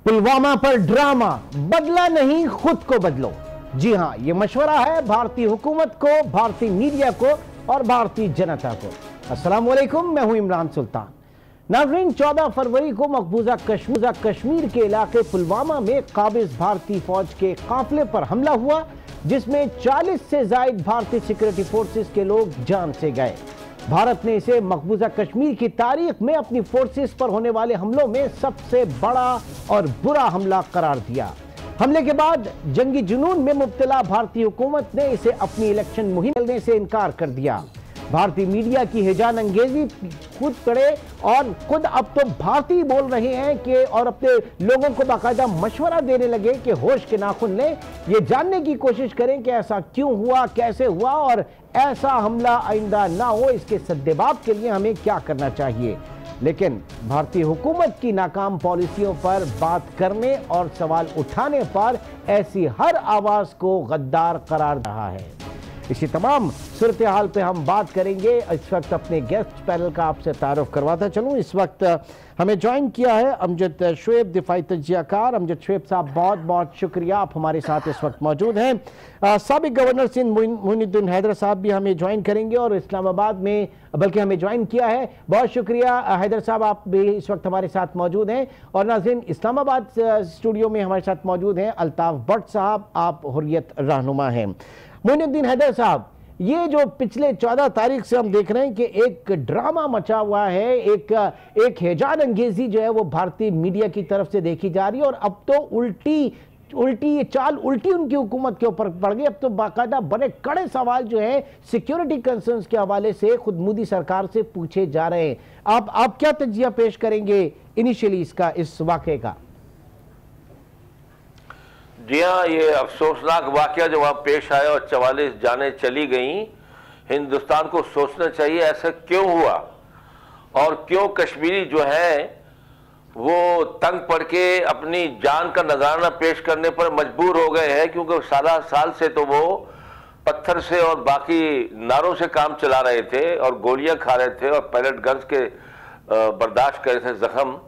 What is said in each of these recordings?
पुलवामा पर ड्रामा, बदला नहीं खुद को बदलो। जी हां, यह मशवरा है भारतीय हुकूमत को, भारतीय मीडिया को और भारतीय जनता को। अस्सलाम वालेकुम, मैं हूं इमरान सुल्तान। नाज़रीन, 14 फरवरी को मकबूजा कश्मीर के इलाके पुलवामा में काबिज भारतीय फौज के काफिले पर हमला हुआ, जिसमें 40 से ज्यादा भारतीय सिक्योरिटी फोर्सेस के लोग जान से गए। भारत ने इसे मकबूजा कश्मीर की तारीख में अपनी फोर्सेस पर होने वाले हमलों में सबसे बड़ा और बुरा हमला करार दिया। हमले के बाद जंगी जुनून में मुब्तला भारतीय हुकूमत ने इसे अपनी इलेक्शन मुहिम चलने से इनकार कर दिया। भारतीय मीडिया की हिजान अंगेजी खुद करे और खुद अब तो भारतीय बोल रहे हैं कि और अपने लोगों को बाकायदा मशवरा देने लगे कि होश के नाखून लें, ये जानने की कोशिश करें कि ऐसा क्यों हुआ, कैसे हुआ और ऐसा हमला आइंदा ना हो, इसके सद्देबाब के लिए हमें क्या करना चाहिए। लेकिन भारतीय हुकूमत की नाकाम पॉलिसियों पर बात करने और सवाल उठाने पर ऐसी हर आवाज को गद्दार करार रहा है। इसी तमाम सूरत हाल पे हम बात करेंगे। इस वक्त अपने गेस्ट पैनल का आपसे तारुफ करवाता चलूँ। इस वक्त हमें ज्वाइन किया है अमजद शुएब, दिफाई तजियाकार। अमजद शुएब साहब, बहुत बहुत शुक्रिया, आप हमारे साथ इस वक्त मौजूद हैं। साबिक गवर्नर सिंध मोइनुद्दीन हैदर साहब भी हमें ज्वाइन करेंगे और इस्लामाबाद में बल्कि हमें ज्वाइन किया है। बहुत शुक्रिया हैदर साहब, आप भी इस वक्त हमारे साथ मौजूद हैं। और नाज़रीन, इस्लामाबाद स्टूडियो में हमारे साथ मौजूद हैं अल्ताफ भट्ट साहब, आप हुर्रियत रहनुमा हैं। मोइनुद्दीन हैदर साहब, ये जो पिछले 14 तारीख से हम देख रहे हैं कि एक ड्रामा मचा हुआ है, एक हिजान अंगेजी जो है वो भारतीय मीडिया की तरफ से देखी जा रही है और अब तो उल्टी चाल उनकी हुकूमत के ऊपर पड़ गई। अब तो बाकायदा बड़े कड़े सवाल जो है सिक्योरिटी कंसर्न्स के हवाले से खुद मोदी सरकार से पूछे जा रहे हैं। आप क्या तजिया पेश करेंगे इनिशियली इस वाक़े का? जी हाँ, ये अफसोसनाक वाकया जो वहाँ पेश आया और 44 जानें चली गईं, हिंदुस्तान को सोचना चाहिए ऐसा क्यों हुआ और क्यों कश्मीरी जो है वो तंग पड़ के अपनी जान का नजराना पेश करने पर मजबूर हो गए हैं, क्योंकि सारा साल से तो वो पत्थर से और बाकी नारों से काम चला रहे थे और गोलियां खा रहे थे और पैलेट गन्स के बर्दाश्त कर रहे थे जख्म।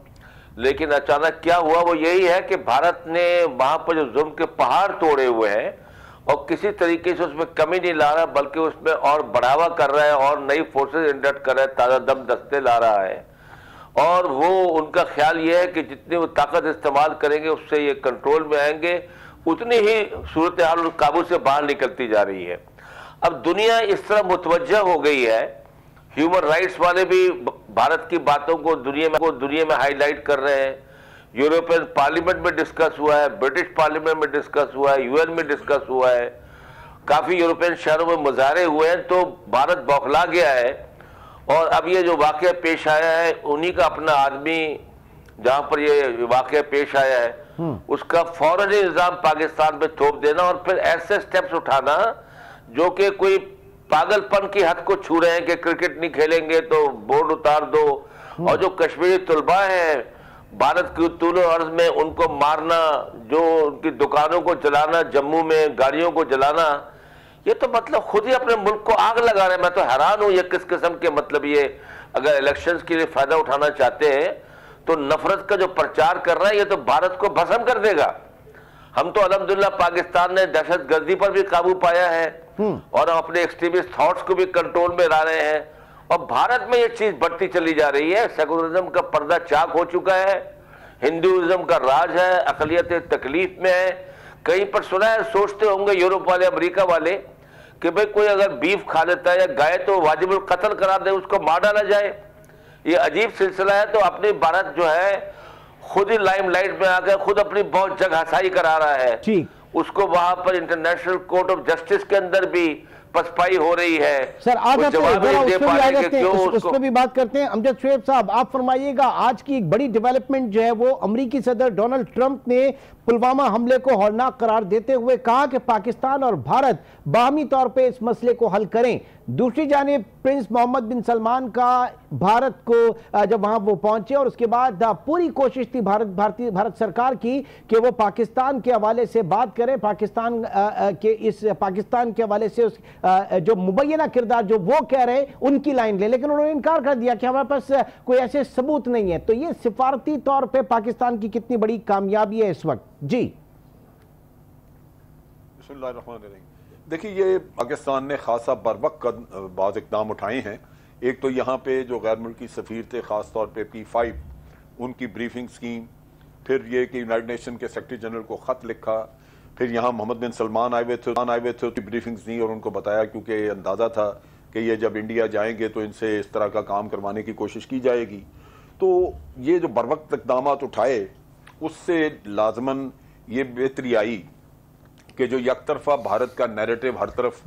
लेकिन अचानक क्या हुआ, वो यही है कि भारत ने वहां पर जो जुर्म के पहाड़ तोड़े हुए हैं और किसी तरीके से उसमें कमी नहीं ला रहा, बल्कि उसमें और बढ़ावा कर रहा है और नई फोर्सेस इंडक्ट कर रहा है, ताजा दम दस्ते ला रहा है। और वो उनका ख्याल ये है कि जितनी वो ताकत इस्तेमाल करेंगे उससे ये कंट्रोल में आएंगे, उतनी ही सूरत हाल काबू से बाहर निकलती जा रही है। अब दुनिया इस तरह मुतवज्जा हो गई है, ह्यूमन राइट्स वाले भी भारत की बातों को दुनिया में हाईलाइट कर रहे हैं। यूरोपियन पार्लियामेंट में डिस्कस हुआ है, ब्रिटिश पार्लियामेंट में डिस्कस हुआ है, यूएन में डिस्कस हुआ है, काफी यूरोपियन शहरों में मुजाहरे हुए हैं, तो भारत बौखला गया है। और अब ये जो वाकया पेश आया है, उन्हीं का अपना आदमी जहां पर ये वाकया पेश आया है उसका फौरन इल्जाम पाकिस्तान पे थोप देना और फिर ऐसे स्टेप्स उठाना जो कि कोई पागलपन की हद को छू रहे हैं कि क्रिकेट नहीं खेलेंगे तो बोर्ड उतार दो। और जो कश्मीरी तुलबा है भारत की तूल अर्ज में, उनको मारना, जो उनकी दुकानों को जलाना, जम्मू में गाड़ियों को जलाना, ये तो मतलब खुद ही अपने मुल्क को आग लगा रहे हैं। मैं तो हैरान हूं ये किस किस्म के, मतलब ये अगर इलेक्शंस के लिए फायदा उठाना चाहते हैं तो नफरत का जो प्रचार कर रहा है ये तो भारत को भस्म कर देगा। हम तो अल्हम्दुलिल्लाह पाकिस्तान ने दहशतगर्दी पर भी काबू पाया है और हम अपने एक्सट्रीमिस्ट थॉट्स को भी कंट्रोल में ला रहे हैं और भारत में ये चीज बढ़ती चली जा रही है। सेकुलरिज्म का पर्दा चाक हो चुका है, हिंदुइज्म का राज है, अकलियतें तकलीफ में है। कहीं पर सुना है, सोचते होंगे यूरोप वाले, अमेरिका वाले, कि भाई कोई अगर बीफ खा लेता है या गाय तो वाजिबुल कत्ल करार दे, उसको मार डाला जाए। ये अजीब सिलसिला है। तो अपनी भारत जो है खुद ही लाइमलाइट में आकर खुद अपनी बहुत जगह हसाई करा रहा है। उसको वहां पर इंटरनेशनल कोर्ट ऑफ जस्टिस के अंदर भी पसपाई हो रही है। सर, आज उस पर भी बात करते हैं। अमजद शुएब साहब, आप फरमाइएगा, आज की एक बड़ी डेवलपमेंट जो है वो अमेरिकी सदर डोनाल्ड ट्रंप ने पुलवामा हमले को हौलनाक करार देते हुए कहा कि पाकिस्तान और भारत बाहमी तौर पे इस मसले को हल करें। दूसरी जानिब प्रिंस मोहम्मद बिन सलमान का भारत को जब वहां वो पहुंचे और उसके बाद पूरी कोशिश थी भारत सरकार की कि वो पाकिस्तान के हवाले से बात करें, पाकिस्तान के हवाले से जो मुबैना किरदार जो वो कह रहे हैं उनकी लाइन ले, लेकिन उन्होंने इनकार कर दिया कि हमारे पास कोई ऐसे सबूत नहीं है। तो ये सिफारती तौर पे पाकिस्तान की कितनी बड़ी कामयाबी है इस वक्त? जी देखिए, ये पाकिस्तान ने खासा बरवक्त बाज़ इक़दाम उठाए हैं। एक तो यहाँ पे जो गैर मुल्की सफ़ीर थे, ख़ास तौर पे P5, उनकी ब्रीफिंग स्कीम, फिर ये कि यूनाइटेड नेशन के सेक्रेटरी जनरल को ख़त लिखा, फिर यहाँ मोहम्मद बिन सलमान आए हुए थे, ब्रीफिंग्स दी और उनको बताया, क्योंकि अंदाज़ा था कि ये जब इंडिया जाएंगे तो इनसे इस तरह का काम करवाने की कोशिश की जाएगी। तो ये जो बरवक्त इक़दाम उठाए, उससे लाजमन ये बेहतरी आई कि जो यकतरफा भारत का नैरेटिव हर तरफ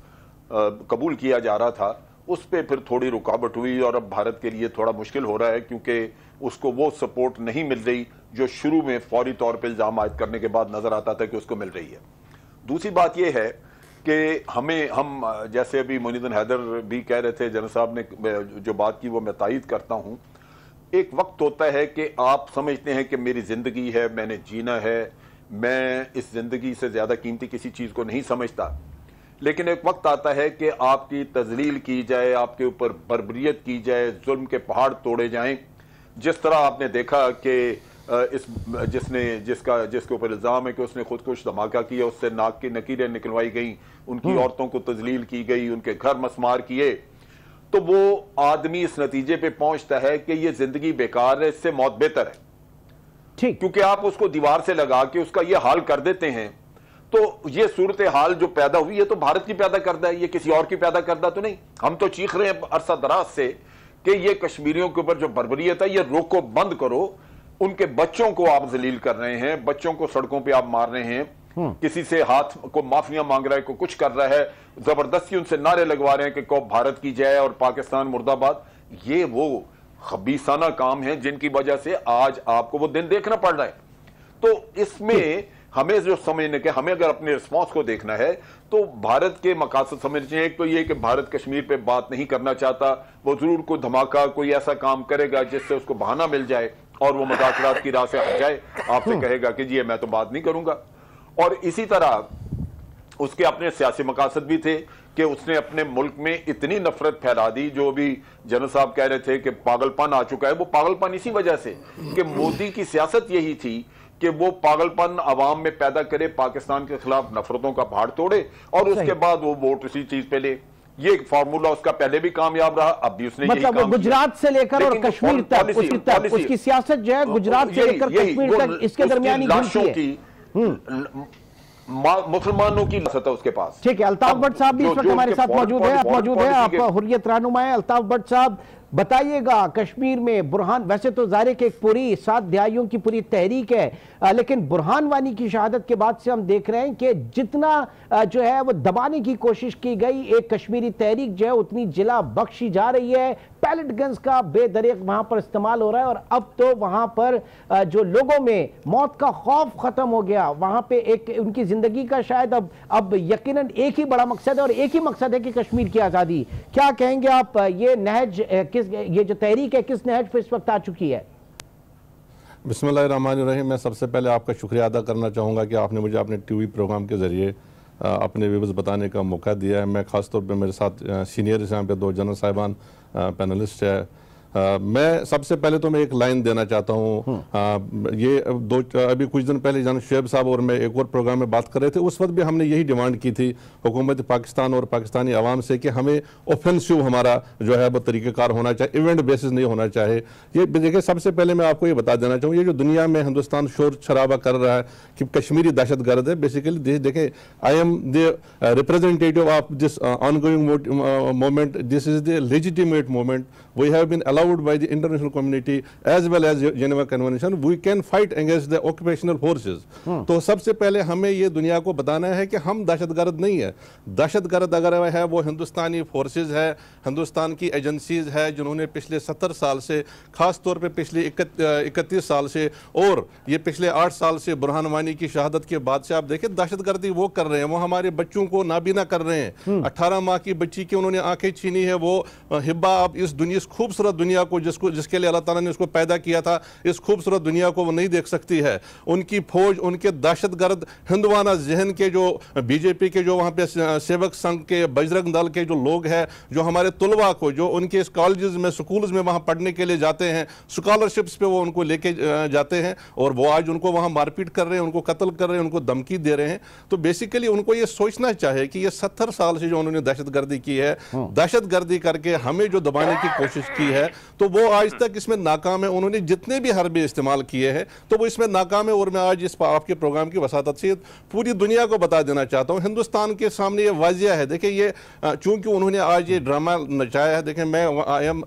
कबूल किया जा रहा था, उस पर फिर थोड़ी रुकावट हुई और अब भारत के लिए थोड़ा मुश्किल हो रहा है, क्योंकि उसको वो सपोर्ट नहीं मिल रही जो शुरू में फौरी तौर पर इल्ज़ाम आयद करने के बाद नजर आता था कि उसको मिल रही है। दूसरी बात यह है कि हम जैसे अभी मोइनुद्दीन हैदर भी कह रहे थे, जनरल साहब ने जो बात की वो मैं तायद करता हूं। एक वक्त होता है कि आप समझते हैं कि मेरी जिंदगी है, मैंने जीना है, मैं इस जिंदगी से ज्यादा कीमती किसी चीज को नहीं समझता। लेकिन एक वक्त आता है कि आपकी तजलील की जाए, आपके ऊपर बर्बरियत की जाए, जुल्म के पहाड़ तोड़े जाएं। जिस तरह आपने देखा कि जिसके ऊपर इल्जाम है कि उसने खुदकुश धमाका किया, उससे नाक की नकीरें निकलवाई गई, उनकी औरतों को तजलील की गई, उनके घर मसमार किए, तो वो आदमी इस नतीजे पे पहुंचता है कि ये जिंदगी बेकार है, इससे मौत बेहतर है। ठीक, क्योंकि आप उसको दीवार से लगा के उसका ये हाल कर देते हैं। तो ये सूरत हाल जो पैदा हुई है तो भारत की पैदा करदा है, ये किसी और की पैदा करदा तो नहीं। हम तो चीख रहे हैं अरसा दराज से कि ये कश्मीरियों के ऊपर जो बर्बरियत है ये रोको, बंद करो। उनके बच्चों को आप जलील कर रहे हैं, बच्चों को सड़कों पे आप मार रहे हैं, किसी से हाथ को माफिया मांग रहा है, को कुछ कर रहा है, जबरदस्ती उनसे नारे लगवा रहे हैं कि कौम भारत की जय और पाकिस्तान मुर्दाबाद। ये वो खबीसाना काम है जिनकी वजह से आज आपको वो दिन देखना पड़ रहा है। तो इसमें हमें जो समझने के, हमें अगर अपने रिस्पॉन्स को देखना है तो भारत के मकासद समझने चाहिए। एक तो ये कि भारत कश्मीर पे बात नहीं करना चाहता, वो जरूर कोई धमाका, कोई ऐसा काम करेगा जिससे उसको बहाना मिल जाए और वो मुज़ाकरात की राह से हट जाए, आपसे कहेगा कि जी मैं तो बात नहीं करूंगा। और इसी तरह उसके अपने सियासी मकासद भी थे कि उसने अपने मुल्क में इतनी नफरत फैला दी, जो भी जनरल साहब कह रहे थे कि पागलपन आ चुका है, वो पागलपन इसी वजह से कि मोदी की सियासत यही थी कि वो पागलपन अवाम में पैदा करे, पाकिस्तान के खिलाफ नफरतों का पहाड़ तोड़े और उसके बाद वो वोट इसी चीज पे ले। ये एक फार्मूला उसका पहले भी कामयाब रहा, अब भी उसने मतलब वो गुजरात से लेकर और कश्मीर तक उसकी सियासत जो है गुजरात से लेकर कश्मीर तक इसके दरमियान मुसलमानों की लसत है उसके पास। ठीक है, अल्ताफ भट्ट साहब भी इस वक्त हमारे साथ मौजूद है। आप मौजूद है, आप हुर्रियत रहनुमा है। अल्ताफ भट्ट साहब बताइएगा, कश्मीर में बुरहान, वैसे तो ज़ाहिर के एक पूरी 7 दिहाइयों की पूरी तहरीक है, लेकिन बुरहान वानी की शहादत के बाद से हम देख रहे हैं कि जितना जो है वो दबाने की कोशिश की गई एक कश्मीरी तहरीक जो है उतनी जिला बख्शी जा रही है। पैलेट गन्स का बेदरेक वहां पर इस्तेमाल हो रहा है और अब तो वहां पर जो लोगों में मौत का खौफ खत्म हो गया, वहां पे एक उनकी जिंदगी का शायद अब यकीनन एक ही बड़ा मकसद है और एक ही मकसद है कि कश्मीर की आजादी। क्या कहेंगे आप, ये नहज ये जो तहरीक है किस नहज पर इस वक्त आ चुकी है? बिस्मिल्लाहिर्रहमानिर्रहीम। मैं सबसे पहले आपका शुक्रिया अदा करना चाहूँगा कि आपने मुझे अपने टीवी प्रोग्राम के ज़रिए अपने व्यूज़ बताने का मौका दिया है। मैं ख़ास तौर पे मेरे साथ सीनियर यहाँ पे 2 जनरल साहिबान पैनलिस्ट है। मैं सबसे पहले तो मैं एक लाइन देना चाहता हूँ। ये अभी कुछ दिन पहले जनाब शुएब साहब और मैं एक और प्रोग्राम में बात कर रहे थे, उस वक्त भी हमने यही डिमांड की थी हुकूमत पाकिस्तान और पाकिस्तानी अवाम से कि हमें ऑफेंसिव हमारा जो है वो तरीक़ेकार होना चाहिए, इवेंट बेसिस नहीं होना चाहिए। ये देखिए, सबसे पहले मैं आपको ये बता देना चाहूँ, ये जो दुनिया में हिंदुस्तान शोर शराबा कर रहा है कि कश्मीरी दहशत गर्द है, बेसिकली देखें, I am the representative of this ongoing movement, this is the legitimate movement, we have been allowed by the international community as well as Geneva Convention, we can fight against the occupational forces। तो सबसे पहले हमें ये दुनिया को बताना है कि हम दहशतगर्द नहीं है। दहशतगर्द अगर है वो हिंदुस्तानी फोर्सेज है, हिंदुस्तान की एजेंसीज है जिन्होंने पिछले 70 साल से, खास तौर पे पिछले 31 साल से और ये पिछले 8 साल से बुरहान वानी की शहादत के बाद से आप देखें दहशतगर्दी वो कर रहे हैं, वो हमारे बच्चों को नाबीना कर रहे हैं। 18 माह की बच्ची की उन्होंने आंखें छीनी है, वो हिब्बा आप इस दुनिया, खूबसूरत दुनिया को जिसके लिए अल्लाह ताला ने उसको पैदा किया था, इस खूबसूरत दुनिया को वो नहीं देख सकती है। उनकी फौज, उनके दहशतगर्द हिंदवाना जहन के जो बीजेपी के जो वहाँ पे सेवक संघ के, बजरंग दल के जो लोग हैं, जो हमारे तुलवा को जो उनके कॉलेजेस में, स्कूल्स में वहाँ पढ़ने के लिए जाते हैं, स्कॉलरशिप्स पे वो उनको लेके जाते हैं और वो आज उनको वहाँ मारपीट कर रहे हैं, उनको कत्ल कर रहे हैं, उनको धमकी दे रहे हैं। तो बेसिकली उनको ये सोचना चाहिए कि ये 70 साल से जो उन्होंने दहशतगर्दी की है, दहशतगर्दी करके हमें जो दबाने की कोशिश की है, तो वो आज तक इसमें नाकाम है। उन्होंने जितने भी हरबे इस्तेमाल किए हैं तो वो इसमें नाकाम है। और मैं आज इस आपके प्रोग्राम की वसातत से पूरी दुनिया को बता देना चाहता हूँ, हिंदुस्तान के सामने ये वाजिया है। देखिए ये चूंकि उन्होंने आज ये ड्रामा नचाया है, देखें मैं I am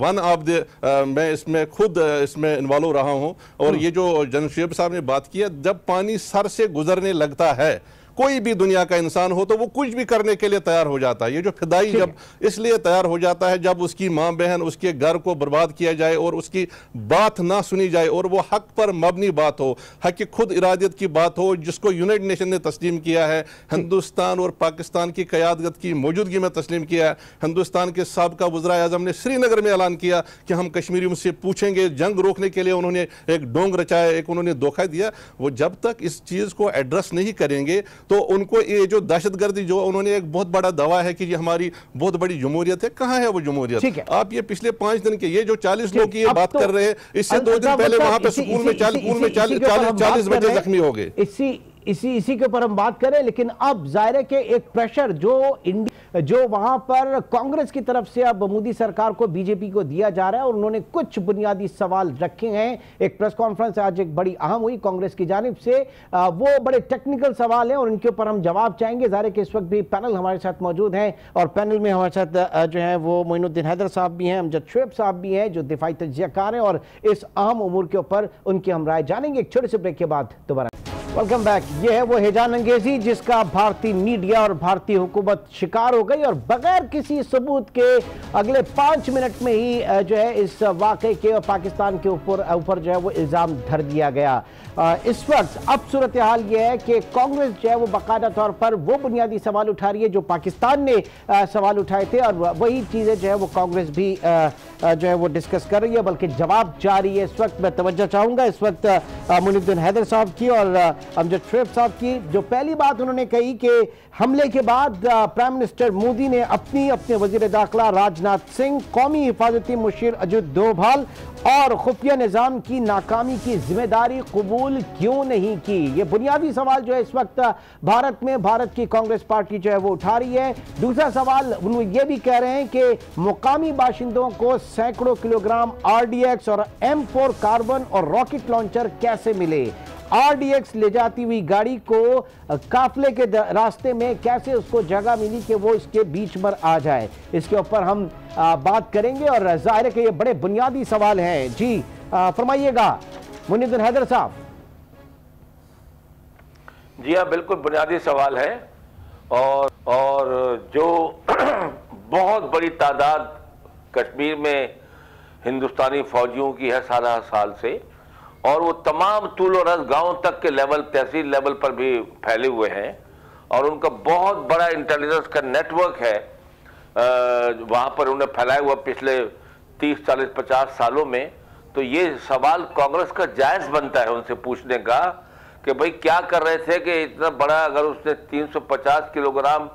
one of the, मैं इसमें खुद इसमें इन्वॉल्व रहा हूँ। और ये जो जनशेब साहब ने बात की है, जब पानी सर से गुजरने लगता है, कोई भी दुनिया का इंसान हो तो वो कुछ भी करने के लिए तैयार हो जाता है। ये जो फिदाई जब इसलिए तैयार हो जाता है जब उसकी मां बहन, उसके घर को बर्बाद किया जाए और उसकी बात ना सुनी जाए और वो हक पर मबनी बात हो, हक की खुद इरादियत की बात हो, जिसको यूनाइटेड नेशन ने तस्लीम किया है, हिंदुस्तान और पाकिस्तान की क़यादत की मौजूदगी में तस्लीम किया है। हिंदुस्तान के साबिक़ा वज़ीर आज़म ने श्रीनगर में ऐलान किया कि हम कश्मीरियों से पूछेंगे। जंग रोकने के लिए उन्होंने एक डोंग रचाया, एक उन्होंने धोखा दिया। वो जब तक इस चीज़ को एड्रेस नहीं करेंगे तो उनको ये जो दहशतगर्दी, जो उन्होंने एक बहुत बड़ा दावा है कि ये हमारी बहुत बड़ी जमहूरियत है, कहाँ है वो जमहूरियत? आप ये पिछले 5 दिन के ये जो 40 लोग की ये बात कर रहे हैं, इससे 2 दिन पहले वहां पे स्कूल में 40 बच्चे जख्मी हो गए। इसी के ऊपर हम बात करें। लेकिन अब जाहिर है कि एक प्रेशर जो वहां पर कांग्रेस की तरफ से अब मोदी सरकार को, बीजेपी को दिया जा रहा है और उन्होंने कुछ बुनियादी सवाल रखे हैं। एक प्रेस कॉन्फ्रेंस आज एक बड़ी अहम हुई कांग्रेस की जानिब से, वो बड़े टेक्निकल सवाल हैं और इनके ऊपर हम जवाब चाहेंगे। जाहिर है कि इस वक्त भी पैनल हमारे साथ मौजूद हैं और पैनल में हमारे साथ जो है वो मोइनुद्दीन हैदर साहब भी हैं, अमजद शुएब साहब भी हैं जो दिफाई तज्जियाकार हैं और इस अहम उमूर के ऊपर उनकी हम राय जानेंगे। एक छोटे से ब्रेक के बाद दोबारा वेलकम बैक। यह है वो हैजान अंगेजी जिसका भारतीय मीडिया और भारतीय हुकूमत शिकार हो गई और बगैर किसी सबूत के अगले 5 मिनट में ही जो है इस वाकये के और पाकिस्तान के ऊपर जो है वो इल्ज़ाम धर दिया गया। इस वक्त अब सूरत हाल यह है कि कांग्रेस जो है वो बाकायदा तौर पर वो बुनियादी सवाल उठा रही है जो पाकिस्तान ने सवाल उठाए थे और वही चीज़ें जो है वो कांग्रेस भी जो है वो डिस्कस कर रही है, बल्कि जवाब जारी है। इस वक्त मैं तवज्जो चाहूँगा इस वक्त मोइनुद्दीन हैदर साहब की और अमजद शुएब साहब की। जो पहली बात उन्होंने कही कि हमले के बाद प्राइम मिनिस्टर मोदी ने अपने वजीर दाखिला राजनाथ सिंह, कौमी हिफाजती मुशीर अजित डोभाल और खुफिया निज़ाम की नाकामी की जिम्मेदारी कबूल क्यों नहीं की। ये बुनियादी सवाल जो है इस वक्त भारत की कांग्रेस पार्टी जो है वो उठा रही है। दूसरा सवाल वो ये भी कह रहे हैं कि मुकामी बाशिंदों को सैकड़ों किलोग्राम RDX और M4 कार्बन और रॉकेट लॉन्चर कैसे मिले। RDX ले जाती हुई गाड़ी को काफले के रास्ते में कैसे उसको जगह मिली कि वो इसके बीच पर आ जाए, इसके ऊपर हम बात करेंगे और जाहिर है कि ये बड़े बुनियादी सवाल हैं। जी फरमाइएगा मोइनुद्दीन हैदर साहब। जी हाँ, बिल्कुल बुनियादी सवाल है और जो बहुत बड़ी तादाद कश्मीर में हिंदुस्तानी फौजियों की है 17 साल से, और वो तमाम तूल और रस गांव तक के लेवल, तहसील लेवल पर भी फैले हुए हैं और उनका बहुत बड़ा इंटेलिजेंस का नेटवर्क है वहां पर उन्हें फैलाया हुआ पिछले 30, 40, 50 सालों में। तो ये सवाल कांग्रेस का जायज बनता है उनसे पूछने का कि भाई क्या कर रहे थे कि इतना बड़ा, अगर उसने 350 किलोग्राम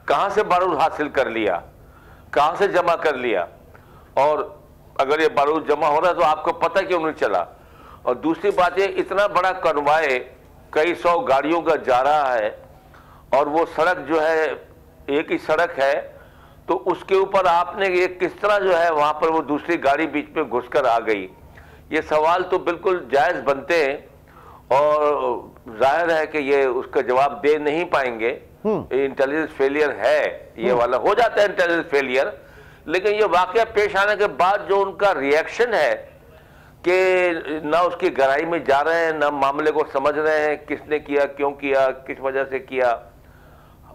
कहां से बारूद हासिल कर लिया, कहां से जमा कर लिया, और अगर ये बारूद जमा हो रहा है तो आपको पता क्यों नहीं चला। और दूसरी बात ये, इतना बड़ा कन्वाय कई 100 गाड़ियों का जा रहा है और वो सड़क जो है एक ही सड़क है, तो उसके ऊपर आपने ये किस तरह जो है वहां पर वो दूसरी गाड़ी बीच में घुसकर आ गई। ये सवाल तो बिल्कुल जायज बनते हैं और जाहिर है कि ये उसका जवाब दे नहीं पाएंगे। इंटेलिजेंस फेलियर है, ये वाला हो जाता है इंटेलिजेंस फेलियर। लेकिन ये वाकया पेश आने के बाद जो उनका रिएक्शन है कि ना उसकी गहराई में जा रहे हैं, ना मामले को समझ रहे हैं किसने किया, क्यों किया, किस वजह से किया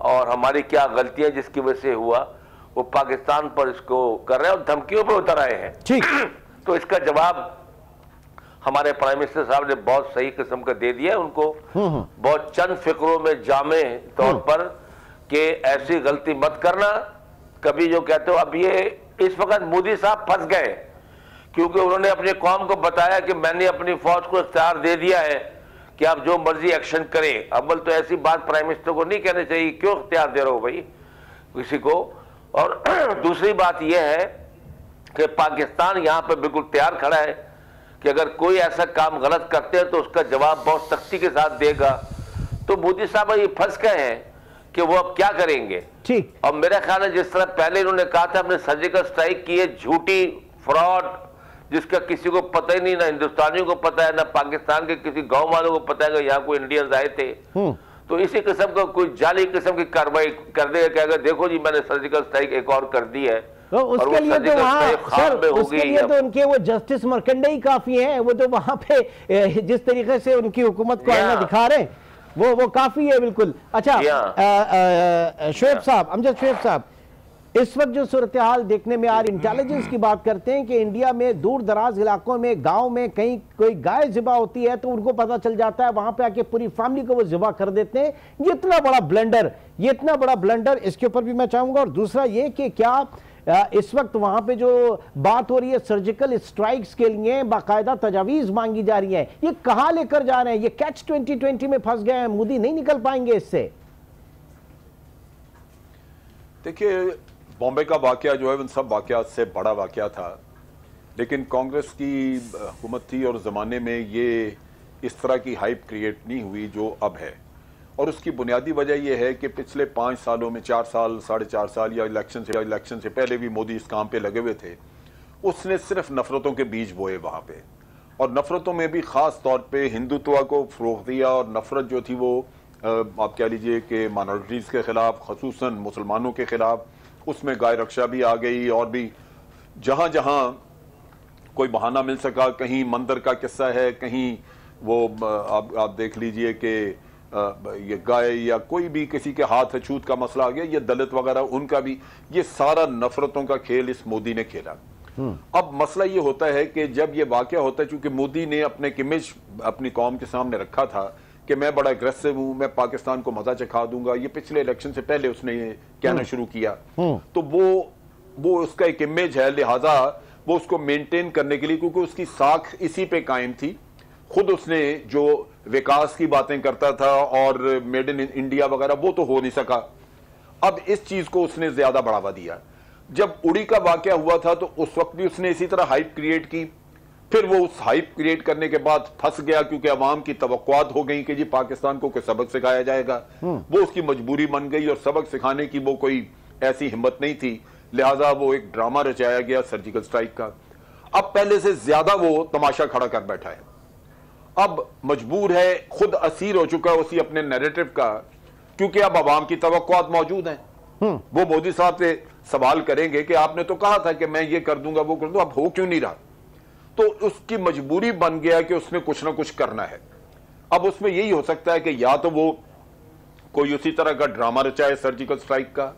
और हमारी क्या गलतियां जिसकी वजह से हुआ, वो पाकिस्तान पर इसको कर रहे हैं और धमकियों पर उतर आए हैं। ठीक तो इसका जवाब हमारे प्राइम मिनिस्टर साहब ने बहुत सही किस्म का दे दिया उनको, बहुत चंद फिक्रों में जामे तौर पर कि ऐसी गलती मत करना। कभी जो कहते हो, अब ये इस वक्त मोदी साहब फंस गए क्योंकि उन्होंने अपनी कौम को बताया कि मैंने अपनी फौज को इख्तियार दे दिया है कि आप जो मर्जी एक्शन करें। अव्वल तो ऐसी बात प्राइम मिनिस्टर को नहीं कहनी चाहिए, क्यों इख्तियार दे रहे हो भाई किसी को। और दूसरी बात यह है कि पाकिस्तान यहां पर बिल्कुल तैयार खड़ा है कि अगर कोई ऐसा काम गलत करते हैं तो उसका जवाब बहुत सख्ती के साथ देगा। तो मोदी साहब ये फंस गए हैं कि वो अब क्या करेंगे। ठीक। और मेरा ख्याल है जिस तरह पहले इन्होंने कहा था हमने सर्जिकल स्ट्राइक की है, झूठी फ्रॉड, जिसका किसी को पता ही नहीं, ना हिंदुस्तानियों को पता है ना पाकिस्तान के किसी गांव वालों को पता है कि यहाँ कोई इंडियंस आए थे। तो इसी किस्म का कोई जाली किस्म की कार्रवाई कर देगा कि अगर देखो जी मैंने सर्जिकल स्ट्राइक एक और कर दी है। तो उसके लिए तो वहाँ सर उसके लिए तो उनके वो जस्टिस मर्कंडे ही काफी हैं। वो तो वहां पे जिस तरीके से उनकी हुकूमत को आईना दिखा रहे हैं वो काफी है बिल्कुल। अच्छा शोएब साहब, अमजद शोएब साहब, इस वक्त जो सूरत हाल देखने में आ रही, इंटेलिजेंस की बात करते हैं कि इंडिया में दूर दराज इलाकों में गांव में कहीं कोई गाय ज़िबा होती है तो उनको पता चल जाता है, वहां पे आके पूरी फैमिली को वो ज़िबा कर देते हैं। ये इतना बड़ा ब्लंडर, इसके ऊपर भी मैं चाहूंगा। और दूसरा ये कि क्या इस वक्त वहां पे जो बात हो रही है सर्जिकल स्ट्राइक्स के लिए बाकायदा तजावीज मांगी जा रही है, ये कहां लेकर जा रहे हैं? ये कैच 2020 में फंस गए हैं, मोदी नहीं निकल पाएंगे इससे। देखिए बॉम्बे का वाकया जो है उन सब वाकयात से बड़ा वाकया था, लेकिन कांग्रेस की हुकूमत थी और ज़माने में ये इस तरह की हाइप क्रिएट नहीं हुई जो अब है। और उसकी बुनियादी वजह यह है कि पिछले 5 सालों में 4 साल 4.5 साल या इलेक्शन से पहले भी मोदी इस काम पे लगे हुए थे। उसने सिर्फ नफरतों के बीज बोए वहाँ पे, और नफरतों में भी ख़ास तौर पे हिंदुत्व को फ़रोग़ दिया। और नफरत जो थी वो आप कह लीजिए कि माइनॉरिटीज़ के ख़िलाफ़, ख़ुसूसन मुसलमानों के ख़िलाफ़, उसमें गाय रक्षा भी आ गई। और भी जहाँ जहाँ कोई बहाना मिल सका, कहीं मंदिर का किस्सा है, कहीं वो आप देख लीजिए कि ये गाय या कोई भी किसी के हाथ अछूत का मसला आ गया, ये दलित वगैरह उनका भी, ये सारा नफरतों का खेल इस मोदी ने खेला। अब मसला ये होता है कि जब ये वाकया होता है, चूंकि मोदी ने अपने इमेज अपनी कौम के सामने रखा था कि मैं बड़ा अग्रेसिव हूं, मैं पाकिस्तान को मजा चखा दूंगा, ये पिछले इलेक्शन से पहले उसने ये कहना शुरू किया। तो वो उसका एक इमेज है, लिहाजा वो उसको मेंटेन करने के लिए, क्योंकि उसकी साख इसी पे कायम थी। खुद उसने जो विकास की बातें करता था और मेड इन इंडिया वगैरह, वो तो हो नहीं सका। अब इस चीज को उसने ज्यादा बढ़ावा दिया। जब उड़ी का वाकया हुआ था तो उस वक्त भी उसने इसी तरह हाइप क्रिएट की, फिर वो उस हाइप क्रिएट करने के बाद फंस गया, क्योंकि अवाम की तवक्कुआत हो गई कि जी पाकिस्तान को कोई सबक सिखाया जाएगा। वो उसकी मजबूरी बन गई और सबक सिखाने की वो कोई ऐसी हिम्मत नहीं थी, लिहाजा वो एक ड्रामा रचाया गया सर्जिकल स्ट्राइक का। अब पहले से ज्यादा वो तमाशा खड़ा कर बैठा है, अब मजबूर है, खुद असीर हो चुका है उसी अपने नैरेटिव का, क्योंकि अब अवाम की तवक्कुआत मौजूद हैं। वो मोदी साहब से सवाल करेंगे कि आपने तो कहा था कि मैं ये कर दूंगा वो कर दूंगा, अब हो क्यों नहीं रहा। तो उसकी मजबूरी बन गया कि उसने कुछ ना कुछ करना है। अब उसमें यही हो सकता है कि या तो वो कोई उसी तरह का ड्रामा रचाए सर्जिकल स्ट्राइक का,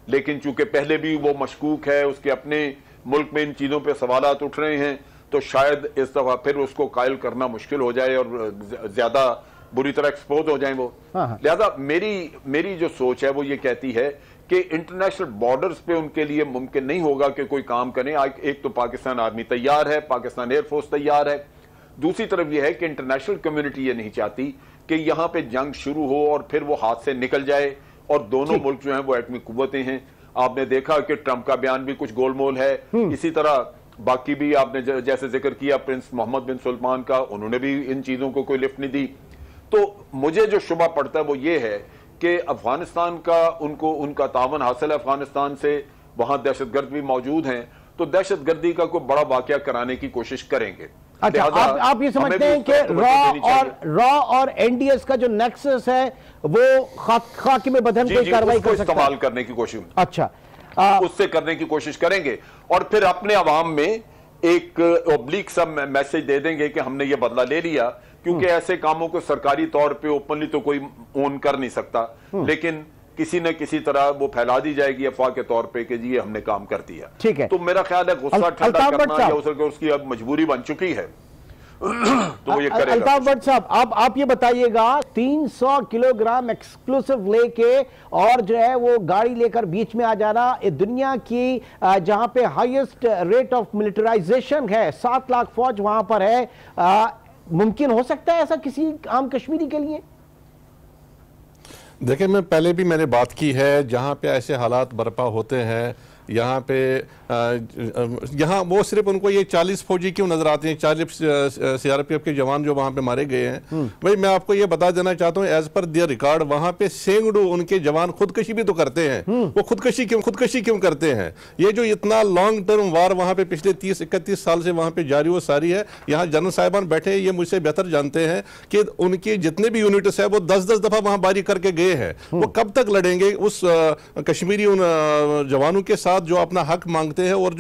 लेकिन चूंकि पहले भी वो मशकूक है, उसके अपने मुल्क में इन चीजों पर सवालात उठ रहे हैं, तो शायद इस दफा फिर उसको कायल करना मुश्किल हो जाए और ज्यादा बुरी तरह एक्सपोज हो जाए वो। लिहाजा मेरी जो सोच है वो ये कहती है कि इंटरनेशनल बॉर्डर्स पे उनके लिए मुमकिन नहीं होगा कि कोई काम करें। एक तो पाकिस्तान आर्मी तैयार है, पाकिस्तान एयरफोर्स तैयार है, दूसरी तरफ यह है कि इंटरनेशनल कम्युनिटी ये नहीं चाहती कि यहां पे जंग शुरू हो और फिर वो हाथ से निकल जाए और दोनों मुल्क जो हैं वो एटमी कुव्वतें हैं। आपने देखा कि ट्रंप का बयान भी कुछ गोलमोल है, इसी तरह बाकी भी आपने जैसे जिक्र किया प्रिंस मोहम्मद बिन सुल्तान का, उन्होंने भी इन चीजों को कोई लिफ्ट नहीं दी। तो मुझे जो शुबा पड़ता है वो ये है कि अफगानिस्तान का उनका तावन हासिल है अफगानिस्तान से, वहां दहशतगर्द भी मौजूद हैं, तो दहशतगर्दी का कोई बड़ा वाकया कराने की कोशिश करेंगे। अच्छा, आप ये समझते हैं कि रॉ और एनडीएस का जो नेक्सस है वो खाकी में बदहम कोई कार्रवाई कर सकता है, इस्तेमाल करने की कोशिश, अच्छा उससे करने की कोशिश करेंगे और फिर अपने अवाम में एक ओब्लिक सब मैसेज दे देंगे कि हमने ये बदला ले लिया, क्योंकि ऐसे कामों को सरकारी तौर पे ओपनली तो कोई ओन कर नहीं सकता, लेकिन किसी न किसी तरह वो फैला दी जाएगी अफवाह के तौर पे कि जी ये हमने काम कर दिया। ठीक है, तो मेरा ख्याल है गुस्सा ठंडा करना या उसकी अब मजबूरी बन चुकी है, तो वो ये करेगा। अल्ताफ भट्ट साहब, आप ये बताइएगा, 300 किलोग्राम एक्सक्लूसिव लेके और जो है वो गाड़ी लेकर बीच में आ जाना, ये दुनिया की जहां पे हाईएस्ट रेट ऑफ मिलिटराइजेशन है, 7 लाख फौज वहां पर है, मुमकिन हो सकता है ऐसा किसी आम कश्मीरी के लिए? देखिए, मैं पहले भी मैंने बात की है, जहाँ पे ऐसे हालात बर्पा होते हैं, यहाँ पे यहाँ वो सिर्फ उनको ये 40 फौजी क्यों नजर आते हैं, 40 सीआरपीएफ के जवान जो वहाँ पे मारे गए हैं। भाई मैं आपको ये बता देना चाहता हूँ, एज पर दियर रिकॉर्ड वहाँ पे सैकड़ों उनके जवान खुदकशी भी तो करते हैं। वो खुदकशी क्यों करते हैं? ये जो इतना लॉन्ग टर्म वार वहाँ पे पिछले 30-31 साल से वहाँ पे जारी व सारी है, यहाँ जनरल साहिबान बैठे हैं, ये मुझसे बेहतर जानते हैं कि उनकी जितने भी यूनिट्स है वो 10-10 दफा वहाँ बारी करके गए हैं। वो कब तक लड़ेंगे उस कश्मीरी उन जवानों के साथ जो अपना हक मांगते हैं? और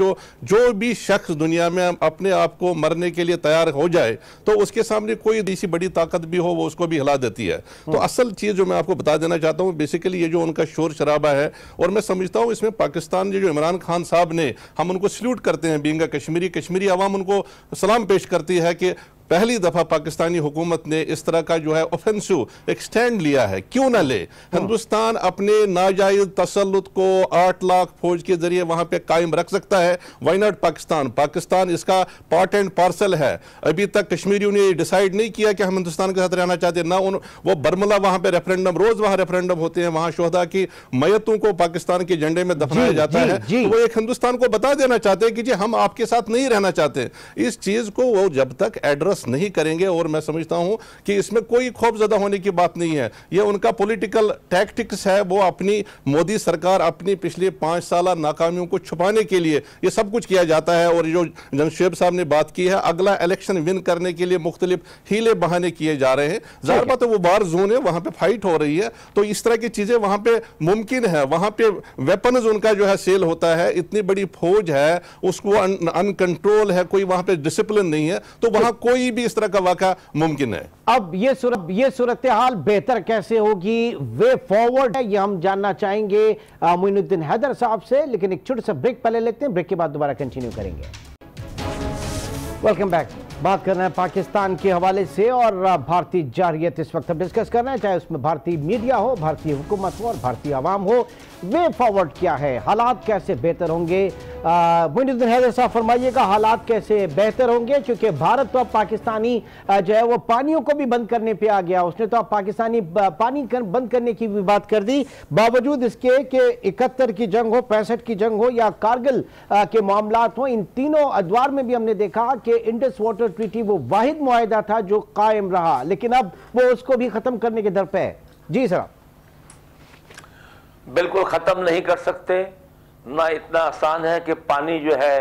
जो भी शख्स दुनिया में अपने आप को मरने के लिए तैयार हो जाए तो उसके सामने कोई ऐसी बड़ी ताकत भी हो वो उसको भी हिला देती है। तो असल चीज जो मैं आपको बता देना चाहता हूं, बेसिकली ये जो उनका शोर शराबा है, और मैं समझता हूं इसमें पाकिस्तान जो इमरान खान साहब ने, हम उनको सल्यूट करते हैं, बीइंग कश्मीरी अवाम उनको सलाम पेश करती है कि पहली दफा पाकिस्तानी हुकूमत ने इस तरह का जो है ऑफेंसिव एक स्टैंड लिया है। क्यों ना ले? हिंदुस्तान अपने नाजायज तसल्लुत को 8 लाख फौज के जरिए वहां पे कायम रख सकता है। वाई नॉट पाकिस्तान इसका पार्ट एंड पार्सल है। अभी तक कश्मीरियों ने डिसाइड नहीं किया कि हम हिंदुस्तान के साथ रहना चाहते ना। वो बरमला वहां पे रेफरेंडम, रोज वहां रेफरेंडम होते हैं, वहां शोहदा की मैयतों को पाकिस्तान के झंडे में दफनाया जाता है। तो वो एक हिंदुस्तान को बता देना चाहते हैं कि जी हम आपके साथ नहीं रहना चाहते। इस चीज को वो जब तक एड्रेस नहीं करेंगे, और मैं समझता हूं कि इसमें कोई खौफजदा होने की बात नहीं है, ये उनका पॉलिटिकल टैक्टिक्स है। वो अपनी मोदी सरकार अपनी पिछले 5 साल नाकामियों को छुपाने के लिए ये सब कुछ किया जाता है। और जो जनशेब साहब ने बात की है, अगला इलेक्शन विन करने के लिए मुख्तलिफ हीले बहाने किए जा रहे हैं। जाहिर बात है वो वार जोन है, वहां पे फाइट हो रही है, तो इस तरह की चीजें वहां पे मुमकिन है। वहां पे वेपन्स उनका जो है सेल होता है, इतनी बड़ी फौज है, उसको अनकंट्रोल है, कोई वहां पे डिसिप्लिन नहीं है, तो वहां कोई भी इस तरह का वाक़ा मुमकिन है। अब ये सूरत हाल बेहतर कैसे होगी, वे फॉरवर्ड है, ये हम जानना चाहेंगे मोइनुद्दीन हैदर साहब से, लेकिन एक छोटा सा ब्रेक पहले लेते हैं, ब्रेक के बाद दोबारा कंटिन्यू करेंगे। Welcome back. बात करना है पाकिस्तान के हवाले से और भारतीय जारहियत इस वक्त हम डिस्कस करना है, चाहे उसमें भारतीय मीडिया हो, भारतीय हुकूमत हो और भारतीय आवाम हो। वे फॉरवर्ड क्या है, हालात कैसे बेहतर होंगे? मोइनुद्दीन हैदर साहब फरमाइएगा, हालात कैसे बेहतर होंगे? क्योंकि भारत तो अब पाकिस्तानी जो है वो पानियों को भी बंद करने पे आ गया। उसने तो अब पाकिस्तानी पानी बंद करने की भी बात कर दी, बावजूद इसके कि 71 की जंग हो, 65 की जंग हो या कारगिल के मामलात हो, इन तीनों अदवार में भी हमने देखा कि इंडस वाटर ट्रीटी वो वाहिद मुआहिदा था जो कायम रहा, लेकिन अब वो उसको भी खत्म करने के दर पे है। जी सर। बिल्कुल खत्म नहीं कर सकते, ना इतना आसान है कि पानी जो है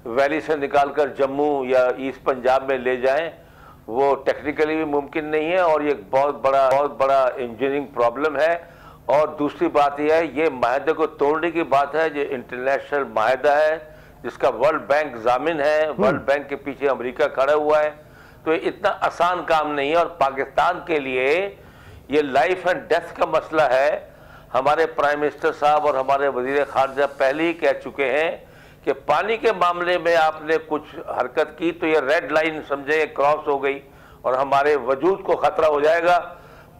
वैली से निकालकर जम्मू या ईस्ट पंजाब में ले जाएं, वो टेक्निकली भी मुमकिन नहीं है और ये बहुत बड़ा इंजीनियरिंग प्रॉब्लम है। और दूसरी बात यह है, ये माहदे को तोड़ने की बात है, जो इंटरनेशनल माहदा है जिसका वर्ल्ड बैंक जामिन है, वर्ल्ड बैंक के पीछे अमेरिका खड़ा हुआ है, तो ये इतना आसान काम नहीं है। और पाकिस्तान के लिए ये लाइफ एंड डेथ का मसला है। हमारे प्राइम मिनिस्टर साहब और हमारे वजीर खारजा पहले ही कह चुके हैं कि पानी के मामले में आपने कुछ हरकत की तो ये रेड लाइन समझे क्रॉस हो गई और हमारे वजूद को खतरा हो जाएगा,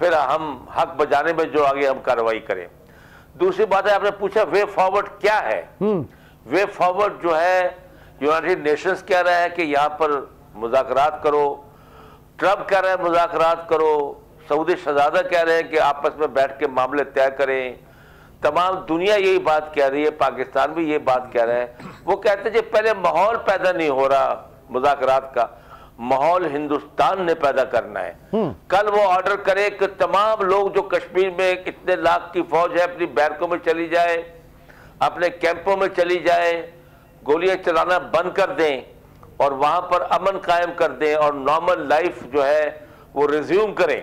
फिर हम हक बजाने में जो आगे हम कार्रवाई करें। दूसरी बात है, आपने पूछा वे फॉरवर्ड क्या है। वे फॉरवर्ड जो है, यूनाइटेड नेशंस कह रहा है कि यहाँ पर मुज़ाकरात करो, ट्रम्प कह रहे हैं मुज़ाकरात करो, सऊदी शहजादा कह रहे हैं कि आपस में बैठ के मामले तय करें, तमाम दुनिया यही बात कह रही है, पाकिस्तान भी ये बात कह रहा है। वो कहते हैं पहले माहौल पैदा नहीं हो रहा, मुज़ाकरात का माहौल हिंदुस्तान ने पैदा करना है। कल वो ऑर्डर करे कि तमाम लोग जो कश्मीर में इतने लाख की फौज है अपनी बैरकों में चली जाए, अपने कैंपों में चली जाए, गोलियां चलाना बंद कर दें और वहां पर अमन कायम कर दें और नॉर्मल लाइफ जो है वो रिज्यूम करें,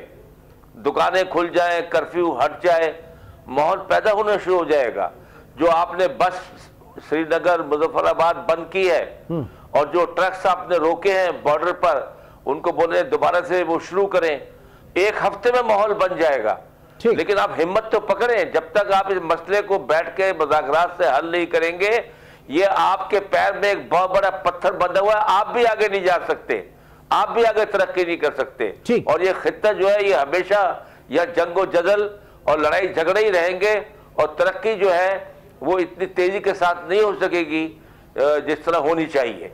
दुकानें खुल जाएं, कर्फ्यू हट जाए, माहौल पैदा होना शुरू हो जाएगा। जो आपने बस श्रीनगर मुजफ्फराबाद बंद की है और जो ट्रक्स आपने रोके हैं बॉर्डर पर, उनको बोले दोबारा से वो शुरू करें, 1 हफ्ते में माहौल बन जाएगा। लेकिन आप हिम्मत तो पकड़ें, जब तक आप इस मसले को बैठ के मुज़ाकरात से हल नहीं करेंगे, ये आपके पैर में एक बहुत बड़ा पत्थर बंधा हुआ है, आप भी आगे नहीं जा सकते। आप भी आगे तरक्की नहीं कर सकते। ठीक। और ये खित्ता जो है ये हमेशा या जंगो जदल और लड़ाई झगड़े ही रहेंगे, और तरक्की जो है वो इतनी तेजी के साथ नहीं हो सकेगी जिस तरह होनी चाहिए।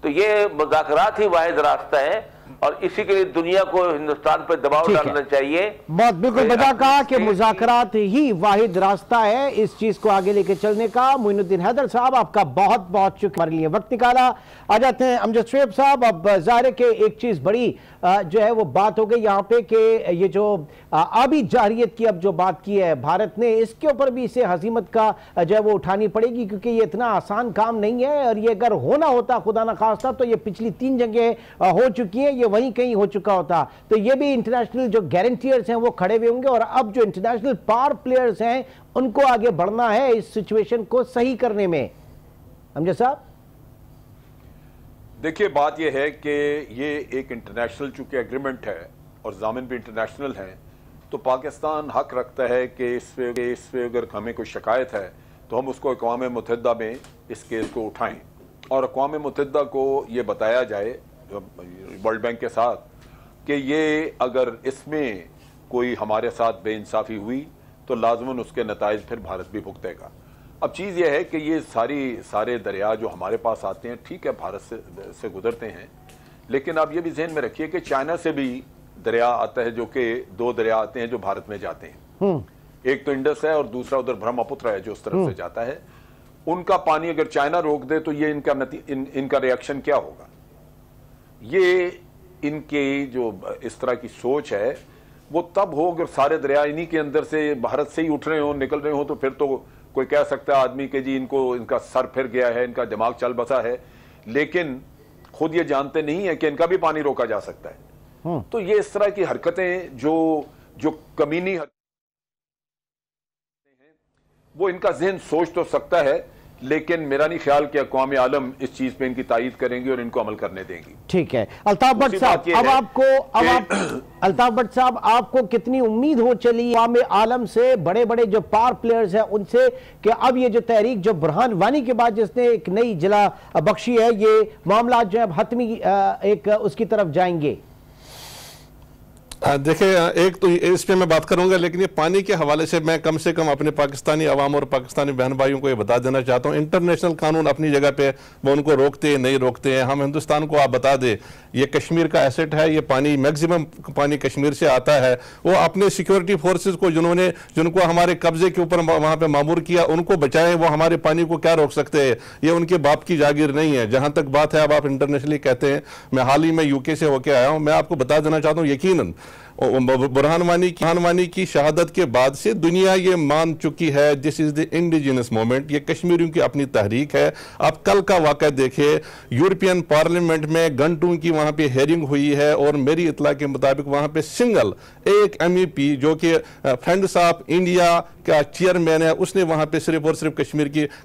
तो ये मुज़ाकरात ही वाहिद रास्ता है, और इसी के लिए दुनिया को हिंदुस्तान पर दबाव डालना चाहिए। बहुत बिल्कुल बता कहा कि मुज़ाकरात ही वाहिद रास्ता है इस चीज को आगे लेके चलने का। मोइनुद्दीन हैदर साहब, आपका बहुत बहुत शुक्रिया हमारे लिए वक्त निकाला। आ जाते हैं अमजद शुएब साहब। अब ज़ाहिर है कि एक चीज बड़ी जो है वो बात हो गई यहाँ पे कि ये जो आबी जारियत की अब जो बात की है भारत ने, इसके ऊपर भी इसे हजीमत का जो है वो उठानी पड़ेगी, क्योंकि ये इतना आसान काम नहीं है, और ये अगर होना होता खुदा ना खास्ता तो ये पिछली 3 जंगें हो चुकी हैं, ये वहीं कहीं हो चुका होता। तो ये भी इंटरनेशनल जो गारंटियर्स हैं वो खड़े हुए होंगे, और अब जो इंटरनेशनल पावर प्लेयर्स हैं उनको आगे बढ़ना है इस सिचुएशन को सही करने में। अमजद साहब देखिए, बात यह है कि ये एक इंटरनेशनल चूंकि एग्रीमेंट है और ज़ामिन भी इंटरनेशनल है, तो पाकिस्तान हक रखता है कि इस पे अगर हमें कोई शिकायत है तो हम उसको अक़वाम मुत्तहिदा में इस केस को उठाएं, और अक़वाम मुत्तहिदा को ये बताया जाए वर्ल्ड बैंक के साथ कि ये अगर इसमें कोई हमारे साथ बेइंसाफ़ी हुई तो लाज़मन उसके नताइज फिर भारत भी भुगतेगा। अब चीज़ यह है कि ये सारे दरिया जो हमारे पास आते हैं, ठीक है भारत से गुजरते हैं, लेकिन आप ये भी ज़हन में रखिए कि चाइना से भी दरिया आता है, जो कि 2 दरिया आते हैं जो भारत में जाते हैं। एक तो इंडस है और दूसरा उधर ब्रह्मपुत्र है जो उस तरफ से जाता है। उनका पानी अगर चाइना रोक दे तो ये इनका रिएक्शन क्या होगा? ये इनके जो इस तरह की सोच है वो तब हो अगर सारे दरिया इन्हीं के अंदर से भारत से ही उठ रहे हो, निकल रहे हो, तो फिर तो कोई कह सकता है आदमी के जी इनका सर फिर गया है, इनका दिमाग चल बसा है, लेकिन खुद ये जानते नहीं है कि इनका भी पानी रोका जा सकता है। तो ये इस तरह की हरकतें जो कमीनी हरकतें हैं, वो इनका जहन सोच तो सकता है, लेकिन मेरा नहीं ख्याल कि अक़वाम आलम इस चीज पे इनकी तायीद करेंगी और इनको अमल करने देंगी। ठीक है अल्ताफ भट्ट साहब, अल्ताफ भट्ट साहब, आपको कितनी उम्मीद हो चली अक़वाम आलम से, बड़े बड़े जो पावर प्लेयर्स हैं उनसे, कि अब ये जो तहरीक जो बुरहान वानी के बाद जिसने एक नई जिला बख्शी है, ये मामला जो है हतमी एक उसकी तरफ जाएंगे? देखिए, एक तो इस पे मैं बात करूंगा, लेकिन ये पानी के हवाले से मैं कम से कम अपने पाकिस्तानी अवाम और पाकिस्तानी बहन भाइयों को ये बता देना चाहता हूँ, इंटरनेशनल कानून अपनी जगह पे वो उनको रोकते हैं नहीं रोकते हैं। हम हिंदुस्तान को आप बता दें, ये कश्मीर का एसेट है, ये पानी मैक्सिमम पानी कश्मीर से आता है। वो अपने सिक्योरिटी फोर्सेज को जिनको हमारे कब्जे के ऊपर वहाँ पे मामूर किया, उनको बचाएं। वो हमारे पानी को क्या रोक सकते हैं? ये उनके बाप की जागीर नहीं है। जहाँ तक बात है, अब आप इंटरनेशनली कहते हैं, मैं हाल ही में यूके से होके आया हूँ, मैं आपको बता देना चाहता हूँ, यकीनन बुरहान वानी की शहादत के बाद से दुनिया ये मान चुकी है this is the indigenous movement, ये कश्मीरियों की अपनी तहरीक है। आप कल का वाक़या देखिए, यूरोपियन पार्लियामेंट में घंटों की वहाँ पे हेयरिंग हुई है, और मेरी इतला के मुताबिक वहाँ पे सिंगल एक MEP जो कि फ्रेंड्स ऑफ इंडिया का चेयरमैन है, उसने वहाँ पे सिर्फ और सिर्फ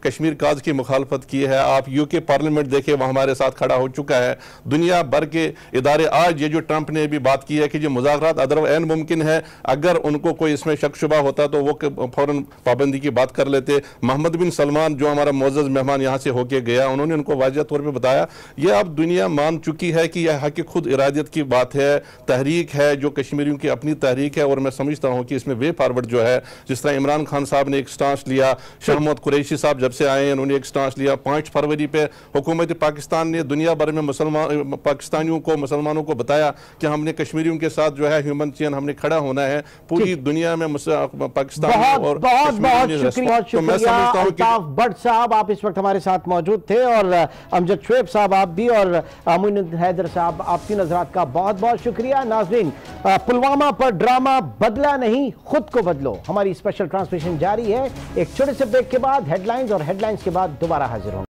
कश्मीर काज की मुखालफत की है। आप UK पार्लियामेंट देखिए, वह हमारे साथ खड़ा हो चुका है। दुनिया भर के इदारे, आज ये जो ट्रंप ने भी बात की है कि जो मुज़ाकरात अदरवाइज मुमकिन है, अगर उनको कोई इसमें शक शुबा होता तो वो फौरन पाबंदी की बात कर लेते। मोहम्मद बिन सलमान जो हमारा मोअज़्ज़ज़ मेहमान यहाँ से होके गया, उन्होंने उनको वाज़ेह तौर पे बताया, ये अब दुनिया मान चुकी है कि यह हक खुद इरादियत की बात है, तहरीक है जो कश्मीरियों की अपनी तहरीक है। और मैं समझता हूँ कि इसमें वे फॉरवर्ड जो है, जिस तरह इमरान खान साहब ने एक स्टांस लिया, शाह महमूद कुरैशी साहब जब से आए हैं उन्होंने एक स्टांस लिया, 5 फरवरी पे हुकूमत पाकिस्तान ने दुनिया भर में पाकिस्तानियों को, मुसलमानों को बताया कि हमने कश्मीरियों के साथ जो है ह्यूमन चेन हमने खड़ा होना है पूरी दुनिया में। पाकिस्तान और बहुत शुक्रिया अल्ताफ भट्ट साहब, आप इस वक्त हमारे साथ मौजूद थे, और अमजद शुएब साहब आप भी, और मोइनुद्दीन हैदर साहब, आपकी नजरात का बहुत बहुत शुक्रिया। नाज़रीन, पुलवामा पर ड्रामा बदला नहीं, खुद को बदलो, हमारी स्पेशल ट्रांसमिशन जारी है। एक छोटे से ब्रेक के बाद हेडलाइंस, और हेडलाइंस के बाद दोबारा हाजिर होंगे।